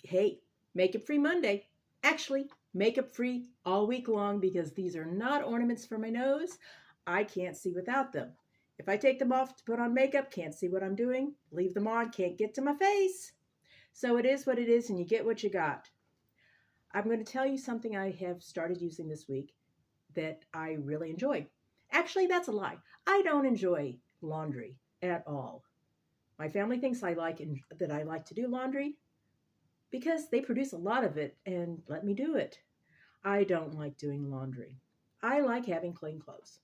hey, makeup free Monday. Actually, makeup free all week long because these are not ornaments for my nose. I can't see without them. If I take them off to put on makeup, can't see what I'm doing. Leave them on, can't get to my face. So it is what it is, and you get what you got. I'm going to tell you something I have started using this week that I really enjoy. Actually, that's a lie. I don't enjoy laundry at all. My family thinks that I like to do laundry because they produce a lot of it and let me do it. I don't like doing laundry. I like having clean clothes.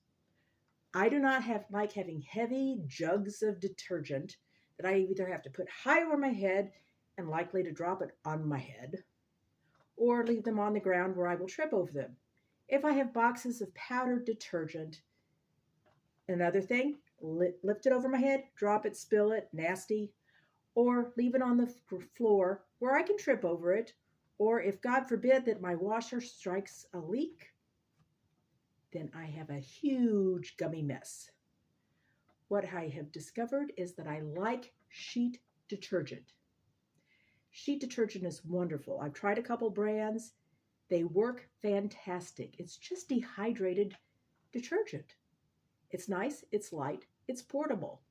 I do not like having heavy jugs of detergent that I either have to put high over my head and likely to drop it on my head or leave them on the ground where I will trip over them. If I have boxes of powdered detergent, another thing, lift it over my head, drop it, spill it, nasty, or leave it on the floor where I can trip over it, or if God forbid that my washer strikes a leak, then I have a huge gummy mess. What I have discovered is that I like sheet detergent. Sheet detergent is wonderful. I've tried a couple brands. They work fantastic. It's just dehydrated detergent. It's nice, it's light, it's portable,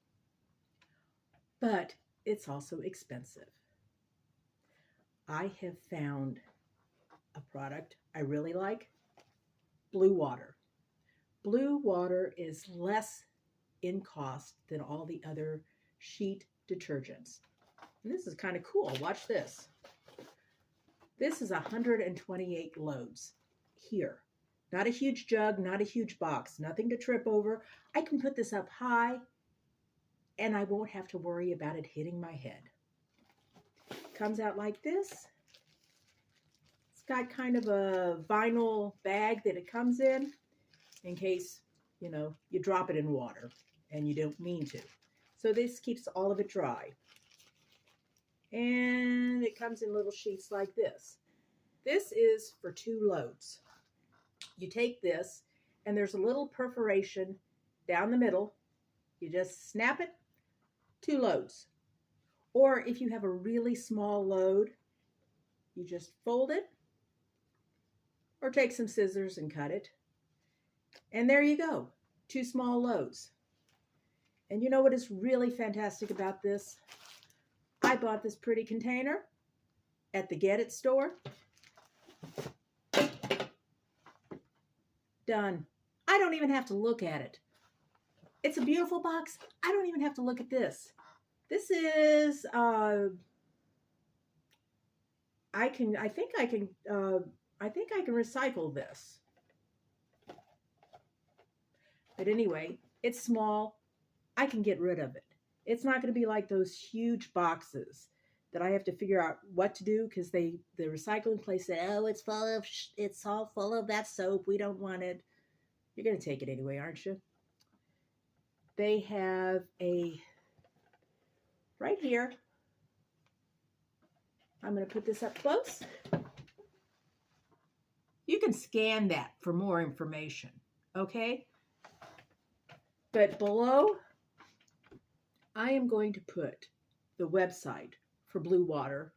but it's also expensive. I have found a product I really like, Blue Water. Blue Water is less in cost than all the other sheet detergents. And this is kind of cool. Watch this. This is 128 loads here. Not a huge jug, not a huge box, nothing to trip over. I can put this up high and I won't have to worry about it hitting my head. Comes out like this. It's got kind of a vinyl bag that it comes in case, you drop it in water and you don't mean to. So this keeps all of it dry. And it comes in little sheets like this. This is for 2 loads. You take this and there's a little perforation down the middle. You just snap it, 2 loads. Or if you have a really small load, you just fold it or take some scissors and cut it. And there you go, 2 small loads. And you know what is really fantastic about this? I bought this pretty container at the Get It store. Done. I don't even have to look at it. It's a beautiful box. I don't even have to look at this. This is, I think I can recycle this. But anyway, it's small. I can get rid of it. It's not going to be like those huge boxes that I have to figure out what to do because the recycling place said, "Oh, it's all full of that soap. We don't want it." You're going to take it anyway, aren't you? They have a right here. I'm going to put this up close. You can scan that for more information, okay? But below, I am going to put the website for Blue Water,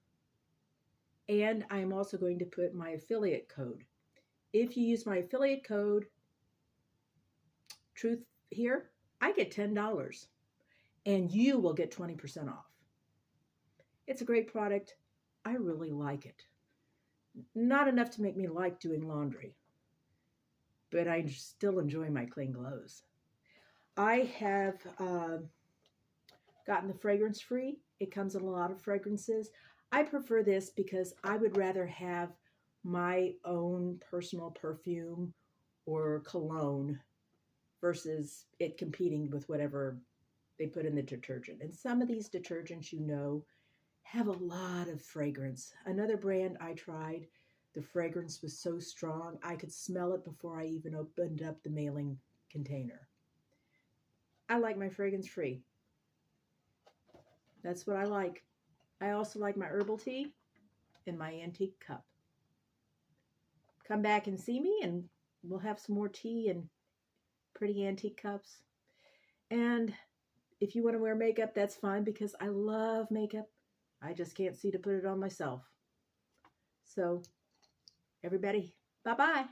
and I am also going to put my affiliate code. If you use my affiliate code, Truth here, I get $10, and you will get 20% off. It's a great product. I really like it. Not enough to make me like doing laundry, but I still enjoy my clean clothes. I have gotten the fragrance free. It comes in a lot of fragrances. I prefer this because I would rather have my own personal perfume or cologne versus it competing with whatever they put in the detergent. And some of these detergents, have a lot of fragrance. Another brand I tried, the fragrance was so strong, I could smell it before I even opened up the mailing container. I like my fragrance free. That's what I like. I also like my herbal tea in my antique cup. Come back and see me and we'll have some more tea and pretty antique cups. And if you want to wear makeup, that's fine because I love makeup. I just can't see to put it on myself. So everybody, bye-bye.